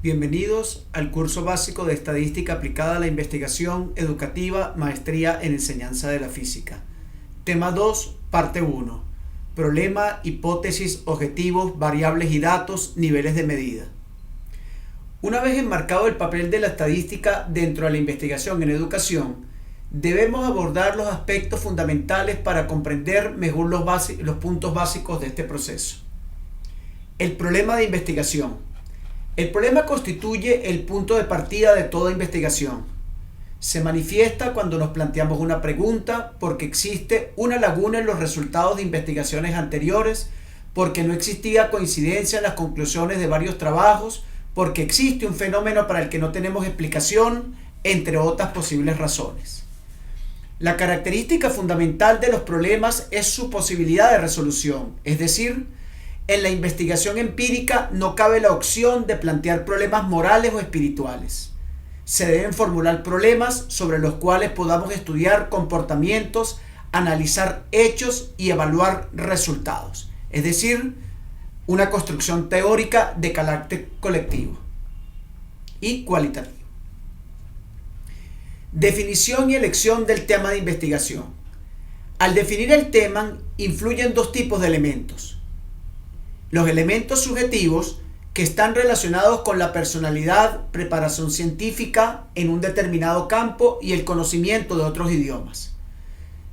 Bienvenidos al curso básico de Estadística aplicada a la investigación educativa, maestría en enseñanza de la física. Tema 2, parte 1. Problema, hipótesis, objetivos, variables y datos, niveles de medida. Una vez enmarcado el papel de la estadística dentro de la investigación en educación, debemos abordar los aspectos fundamentales para comprender mejor los puntos básicos de este proceso. El problema de investigación. El problema constituye el punto de partida de toda investigación. Se manifiesta cuando nos planteamos una pregunta porque existe una laguna en los resultados de investigaciones anteriores, porque no existía coincidencia en las conclusiones de varios trabajos, porque existe un fenómeno para el que no tenemos explicación, entre otras posibles razones. La característica fundamental de los problemas es su posibilidad de resolución, es decir, en la investigación empírica no cabe la opción de plantear problemas morales o espirituales. Se deben formular problemas sobre los cuales podamos estudiar comportamientos, analizar hechos y evaluar resultados. Es decir, una construcción teórica de carácter colectivo y cualitativo. Definición y elección del tema de investigación. Al definir el tema, influyen dos tipos de elementos. Los elementos subjetivos, que están relacionados con la personalidad, preparación científica en un determinado campo y el conocimiento de otros idiomas.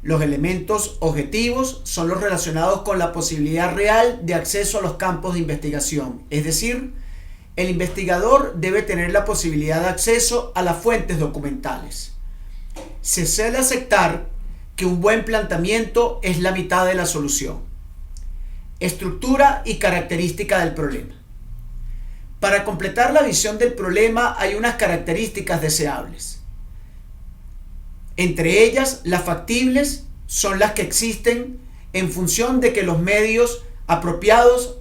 Los elementos objetivos son los relacionados con la posibilidad real de acceso a los campos de investigación, es decir, el investigador debe tener la posibilidad de acceso a las fuentes documentales. Se suele aceptar que un buen planteamiento es la mitad de la solución. Estructura y característica del problema. Para completar la visión del problema hay unas características deseables. Entre ellas, las factibles son las que existen en función de que los medios apropiados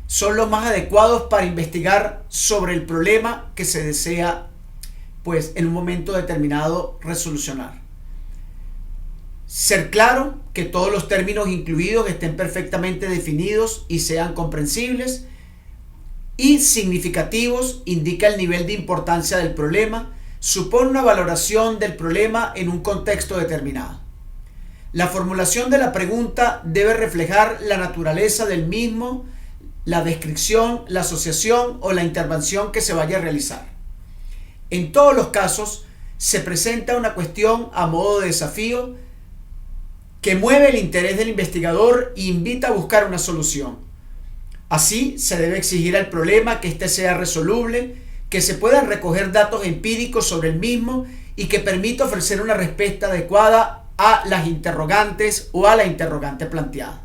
son los más adecuados para investigar sobre el problema que se desea, en un momento determinado resolucionar. Ser claro, que todos los términos incluidos estén perfectamente definidos y sean comprensibles, y significativos indica el nivel de importancia del problema, supone una valoración del problema en un contexto determinado. La formulación de la pregunta debe reflejar la naturaleza del mismo, la descripción, la asociación o la intervención que se vaya a realizar. En todos los casos, se presenta una cuestión a modo de desafío que mueve el interés del investigador e invita a buscar una solución. Así, se debe exigir al problema que éste sea resoluble, que se puedan recoger datos empíricos sobre el mismo y que permita ofrecer una respuesta adecuada a las interrogantes o a la interrogante planteada.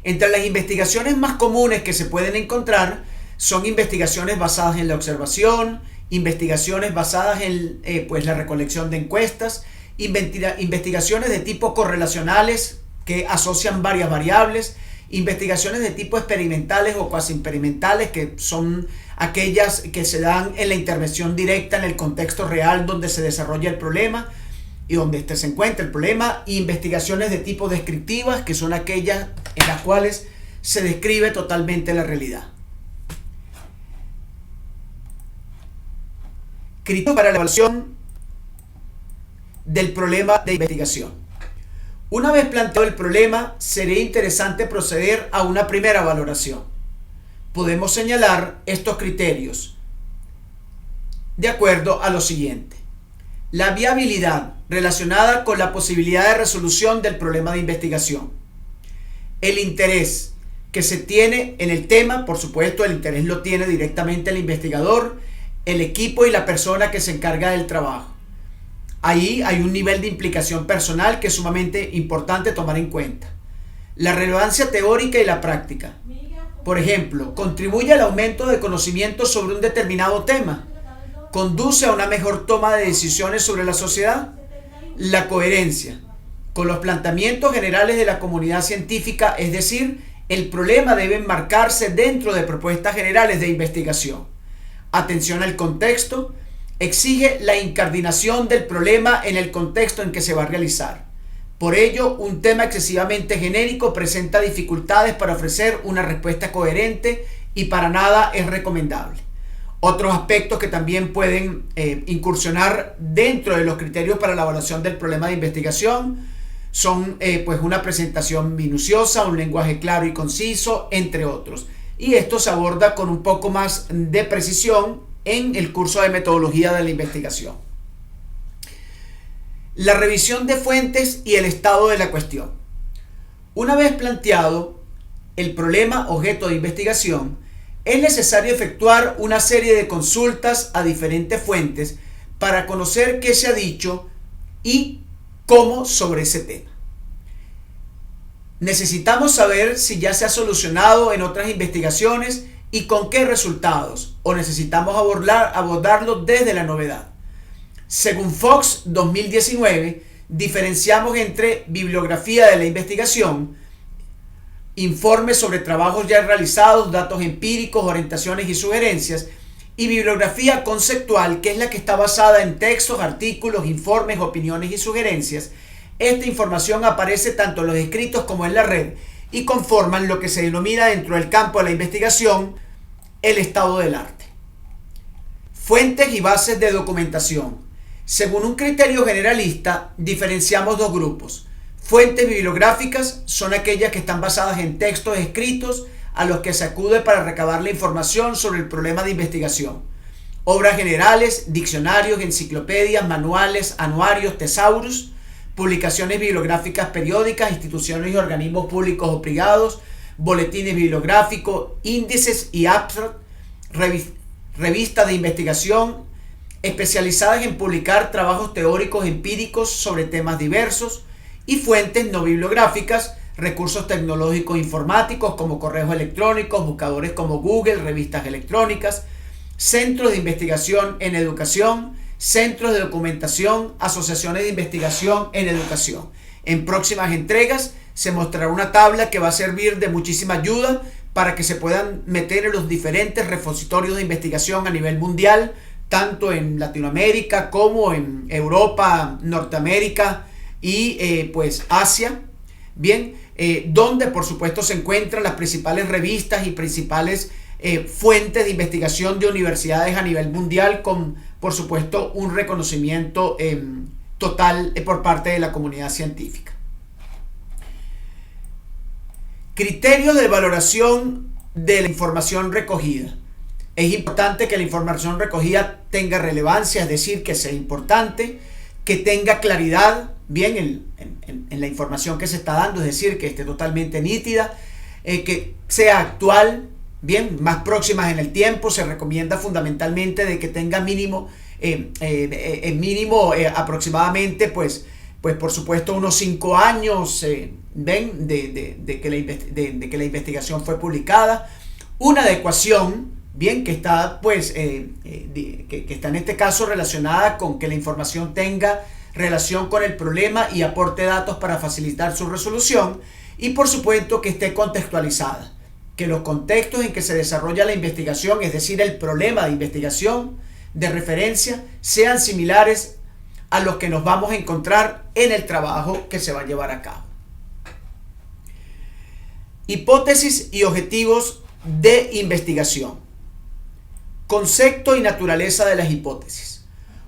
Entre las investigaciones más comunes que se pueden encontrar son investigaciones basadas en la observación, investigaciones basadas en la recolección de encuestas, investigaciones de tipo correlacionales que asocian varias variables, investigaciones de tipo experimentales o cuasi experimentales, que son aquellas que se dan en la intervención directa en el contexto real donde se desarrolla el problema y donde se encuentra el problema, e investigaciones de tipo descriptivas, que son aquellas en las cuales se describe totalmente la realidad. Criterios para la evaluación del problema de investigación. Una vez planteado el problema, sería interesante proceder a una primera valoración. Podemos señalar estos criterios de acuerdo a lo siguiente. La viabilidad relacionada con la posibilidad de resolución del problema de investigación. El interés que se tiene en el tema, por supuesto, el interés lo tiene directamente el investigador, el equipo y la persona que se encarga del trabajo. Ahí hay un nivel de implicación personal que es sumamente importante tomar en cuenta. La relevancia teórica y la práctica. Por ejemplo, contribuye al aumento de conocimiento sobre un determinado tema. Conduce a una mejor toma de decisiones sobre la sociedad. La coherencia con los planteamientos generales de la comunidad científica, es decir, el problema debe enmarcarse dentro de propuestas generales de investigación. Atención al contexto. Exige la incardinación del problema en el contexto en que se va a realizar. Por ello, un tema excesivamente genérico presenta dificultades para ofrecer una respuesta coherente y para nada es recomendable. Otros aspectos que también pueden incursionar dentro de los criterios para la evaluación del problema de investigación son pues una presentación minuciosa, un lenguaje claro y conciso, entre otros. Y esto se aborda con un poco más de precisión en el curso de metodología de la investigación. La revisión de fuentes y el estado de la cuestión. Una vez planteado el problema objeto de investigación, es necesario efectuar una serie de consultas a diferentes fuentes para conocer qué se ha dicho y cómo sobre ese tema. Necesitamos saber si ya se ha solucionado en otras investigaciones y con qué resultados, o necesitamos abordarlo desde la novedad. Según Fox 2019, diferenciamos entre bibliografía de la investigación, informes sobre trabajos ya realizados, datos empíricos, orientaciones y sugerencias, y bibliografía conceptual, que es la que está basada en textos, artículos, informes, opiniones y sugerencias. Esta información aparece tanto en los escritos como en la red y conforman lo que se denomina dentro del campo de la investigación el estado del arte. Fuentes y bases de documentación. Según un criterio generalista, diferenciamos dos grupos. Fuentes bibliográficas son aquellas que están basadas en textos escritos a los que se acude para recabar la información sobre el problema de investigación. Obras generales, diccionarios, enciclopedias, manuales, anuarios, tesaurus, publicaciones bibliográficas periódicas, instituciones y organismos públicos o privados, boletines bibliográficos, índices y abstracts, revistas de investigación especializadas en publicar trabajos teóricos empíricos sobre temas diversos, y fuentes no bibliográficas, recursos tecnológicos informáticos como correos electrónicos, buscadores como Google, revistas electrónicas, centros de investigación en educación, centros de documentación, asociaciones de investigación en educación. En próximas entregas se mostrará una tabla que va a servir de muchísima ayuda para que se puedan meter en los diferentes repositorios de investigación a nivel mundial, tanto en Latinoamérica como en Europa, Norteamérica y pues Asia, bien, donde por supuesto se encuentran las principales revistas y principales fuentes de investigación de universidades a nivel mundial, con por supuesto un reconocimiento total por parte de la comunidad científica. Criterios de valoración de la información recogida. Es importante que la información recogida tenga relevancia, es decir, que sea importante, que tenga claridad, bien, en la información que se está dando, es decir, que esté totalmente nítida, que sea actual, bien, más próximas en el tiempo. Se recomienda fundamentalmente de que tenga mínimo, aproximadamente, pues por supuesto unos 5 años, ven, de que la investigación fue publicada, una adecuación, bien, que está pues que está en este caso relacionada con que la información tenga relación con el problema y aporte datos para facilitar su resolución, y por supuesto que esté contextualizada, que los contextos en que se desarrolla la investigación, es decir, el problema de investigación de referencia, sean similares a los que nos vamos a encontrar en el trabajo que se va a llevar a cabo. Hipótesis y objetivos de investigación. Concepto y naturaleza de las hipótesis.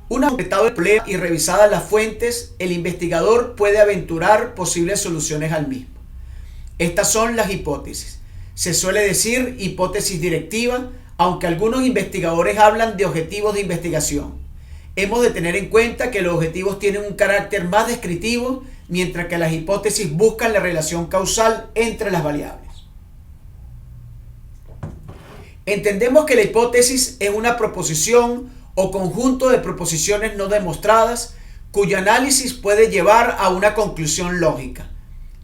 Una vez completado el problema y revisadas las fuentes, el investigador puede aventurar posibles soluciones al mismo. Estas son las hipótesis. Se suele decir hipótesis directiva, aunque algunos investigadores hablan de objetivos de investigación. Hemos de tener en cuenta que los objetivos tienen un carácter más descriptivo, mientras que las hipótesis buscan la relación causal entre las variables. Entendemos que la hipótesis es una proposición o conjunto de proposiciones no demostradas cuyo análisis puede llevar a una conclusión lógica.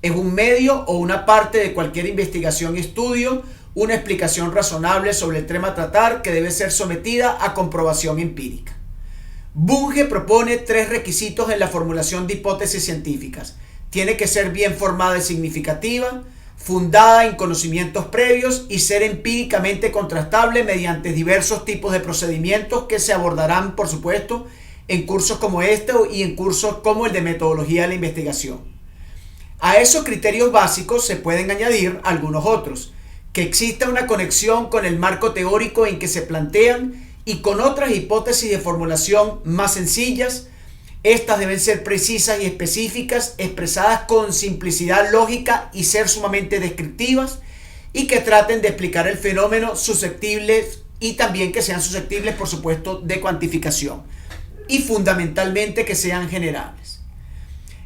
Es un medio o una parte de cualquier investigación y estudio, una explicación razonable sobre el tema a tratar que debe ser sometida a comprobación empírica. Bunge propone 3 requisitos en la formulación de hipótesis científicas. Tiene que ser bien formada y significativa, fundada en conocimientos previos y ser empíricamente contrastable mediante diversos tipos de procedimientos que se abordarán, por supuesto, en cursos como este y en cursos como el de metodología de la investigación. A esos criterios básicos se pueden añadir algunos otros: que exista una conexión con el marco teórico en que se plantean y con otras hipótesis de formulación más sencillas. Estas deben ser precisas y específicas, expresadas con simplicidad lógica y ser sumamente descriptivas, y que traten de explicar el fenómeno susceptibles y también que sean susceptibles, por supuesto, de cuantificación, y fundamentalmente que sean generables.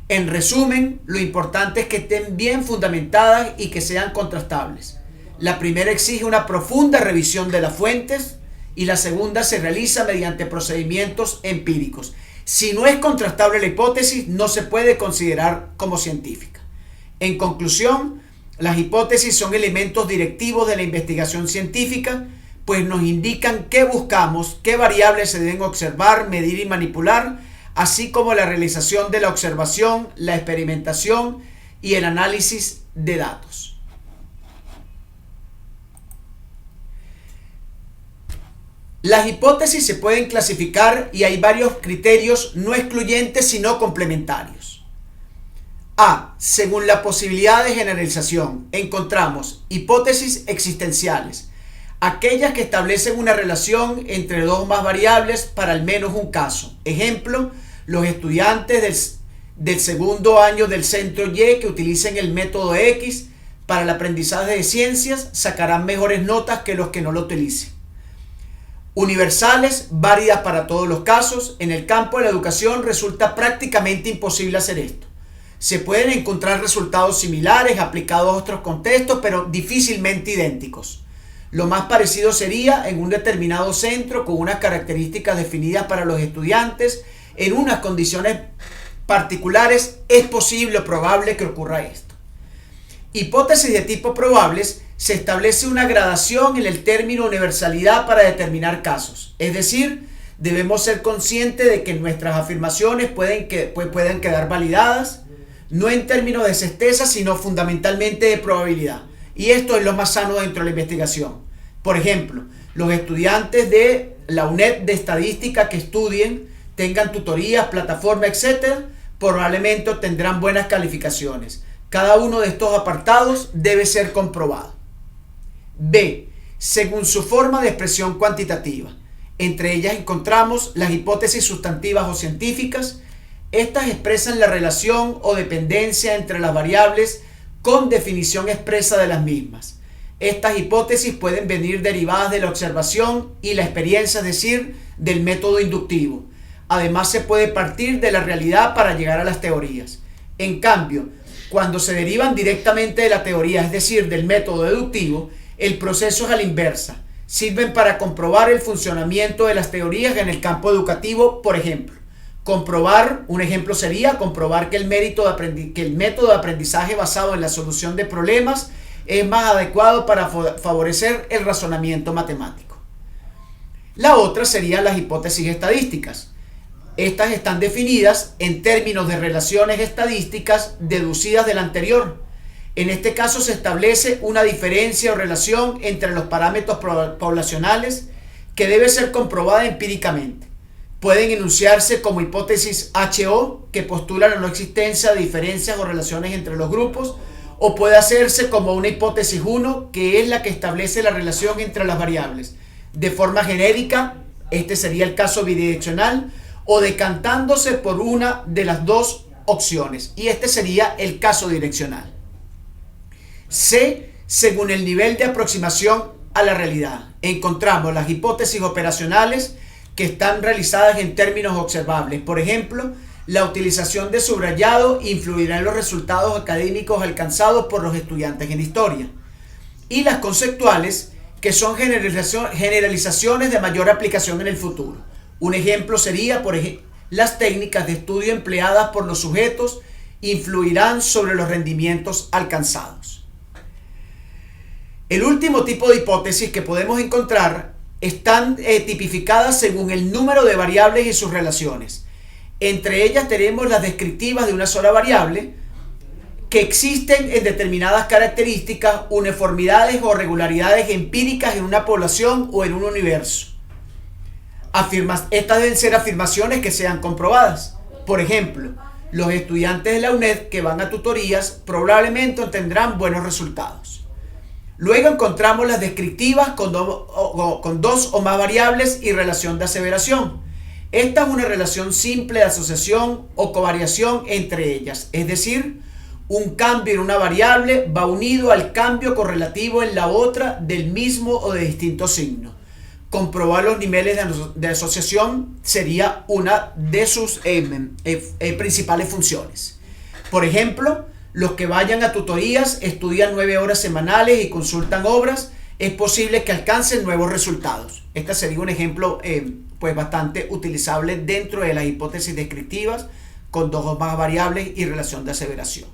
En resumen, lo importante es que estén bien fundamentadas y que sean contrastables. La primera exige una profunda revisión de las fuentes y la segunda se realiza mediante procedimientos empíricos. Si no es contrastable la hipótesis, no se puede considerar como científica. En conclusión, las hipótesis son elementos directivos de la investigación científica, pues nos indican qué buscamos, qué variables se deben observar, medir y manipular, así como la realización de la observación, la experimentación y el análisis de datos. Las hipótesis se pueden clasificar y hay varios criterios no excluyentes sino complementarios. A. Según la posibilidad de generalización, encontramos hipótesis existenciales, aquellas que establecen una relación entre dos o más variables para al menos un caso. Ejemplo, los estudiantes del segundo año del centro Y que utilicen el método X para el aprendizaje de ciencias sacarán mejores notas que los que no lo utilicen. Universales, válidas para todos los casos. En el campo de la educación resulta prácticamente imposible hacer esto. Se pueden encontrar resultados similares aplicados a otros contextos, pero difícilmente idénticos. Lo más parecido sería en un determinado centro con unas características definidas para los estudiantes, en unas condiciones particulares. Es posible o probable que ocurra esto. Hipótesis de tipo probables. Se establece una gradación en el término universalidad para determinar casos. Es decir, debemos ser conscientes de que nuestras afirmaciones pueden quedar validadas, no en términos de certeza, sino fundamentalmente de probabilidad. Y esto es lo más sano dentro de la investigación. Por ejemplo, los estudiantes de la UNED de estadística que estudien, tengan tutorías, plataforma, etc., probablemente obtendrán buenas calificaciones. Cada uno de estos apartados debe ser comprobado. B. Según su forma de expresión cuantitativa. Entre ellas encontramos las hipótesis sustantivas o científicas. Estas expresan la relación o dependencia entre las variables con definición expresa de las mismas. Estas hipótesis pueden venir derivadas de la observación y la experiencia, es decir, del método inductivo. Además, se puede partir de la realidad para llegar a las teorías. En cambio, cuando se derivan directamente de la teoría, es decir, del método deductivo, el proceso es a la inversa. Sirven para comprobar el funcionamiento de las teorías en el campo educativo. Por ejemplo, un ejemplo sería comprobar que el método de aprendizaje basado en la solución de problemas es más adecuado para favorecer el razonamiento matemático. La otra serían las hipótesis estadísticas. Estas están definidas en términos de relaciones estadísticas deducidas del anterior. En este caso se establece una diferencia o relación entre los parámetros poblacionales que debe ser comprobada empíricamente. Pueden enunciarse como hipótesis HO, que postulan la no existencia de diferencias o relaciones entre los grupos, o puede hacerse como una hipótesis 1, que es la que establece la relación entre las variables. De forma genérica, este sería el caso bidireccional, o decantándose por una de las dos opciones, y este sería el caso direccional. C. Según el nivel de aproximación a la realidad. Encontramos las hipótesis operacionales que están realizadas en términos observables. Por ejemplo, la utilización de subrayado influirá en los resultados académicos alcanzados por los estudiantes en historia. Y las conceptuales, que son generalizaciones de mayor aplicación en el futuro. Un ejemplo sería, las técnicas de estudio empleadas por los sujetos influirán sobre los rendimientos alcanzados. El último tipo de hipótesis que podemos encontrar están tipificadas según el número de variables y sus relaciones. Entre ellas tenemos las descriptivas de una sola variable, que existen en determinadas características, uniformidades o regularidades empíricas en una población o en un universo. Estas deben ser afirmaciones que sean comprobadas. Por ejemplo, los estudiantes de la UNED que van a tutorías probablemente obtendrán buenos resultados. Luego encontramos las descriptivas con dos o más variables y relación de aseveración. Esta es una relación simple de asociación o covariación entre ellas, es decir, un cambio en una variable va unido al cambio correlativo en la otra del mismo o de distinto signo. Comprobar los niveles de asociación sería una de sus principales funciones. Por ejemplo, los que vayan a tutorías, estudian 9 horas semanales y consultan obras, es posible que alcancen nuevos resultados. Este sería un ejemplo pues bastante utilizable dentro de las hipótesis descriptivas con dos o más variables y relación de aseveración.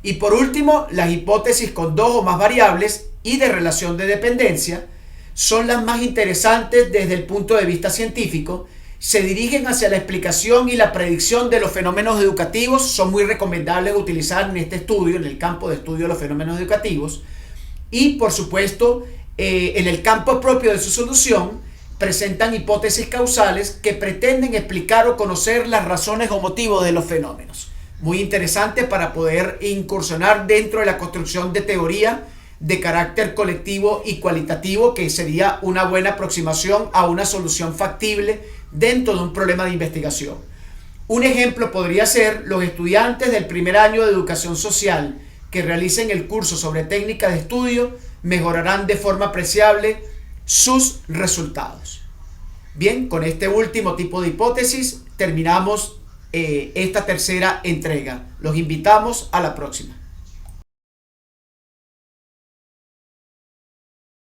Y por último, las hipótesis con dos o más variables y de relación de dependencia son las más interesantes desde el punto de vista científico. Se dirigen hacia la explicación y la predicción de los fenómenos educativos. Son muy recomendables utilizar en este estudio, en el campo de estudio de los fenómenos educativos. Y por supuesto, en el campo propio de su solución, presentan hipótesis causales que pretenden explicar o conocer las razones o motivos de los fenómenos. Muy interesante para poder incursionar dentro de la construcción de teoría de carácter colectivo y cualitativo, que sería una buena aproximación a una solución factible dentro de un problema de investigación. Un ejemplo podría ser los estudiantes del primer año de educación social que realicen el curso sobre técnica de estudio mejorarán de forma apreciable sus resultados. Bien, con este último tipo de hipótesis terminamos esta tercera entrega. Los invitamos a la próxima.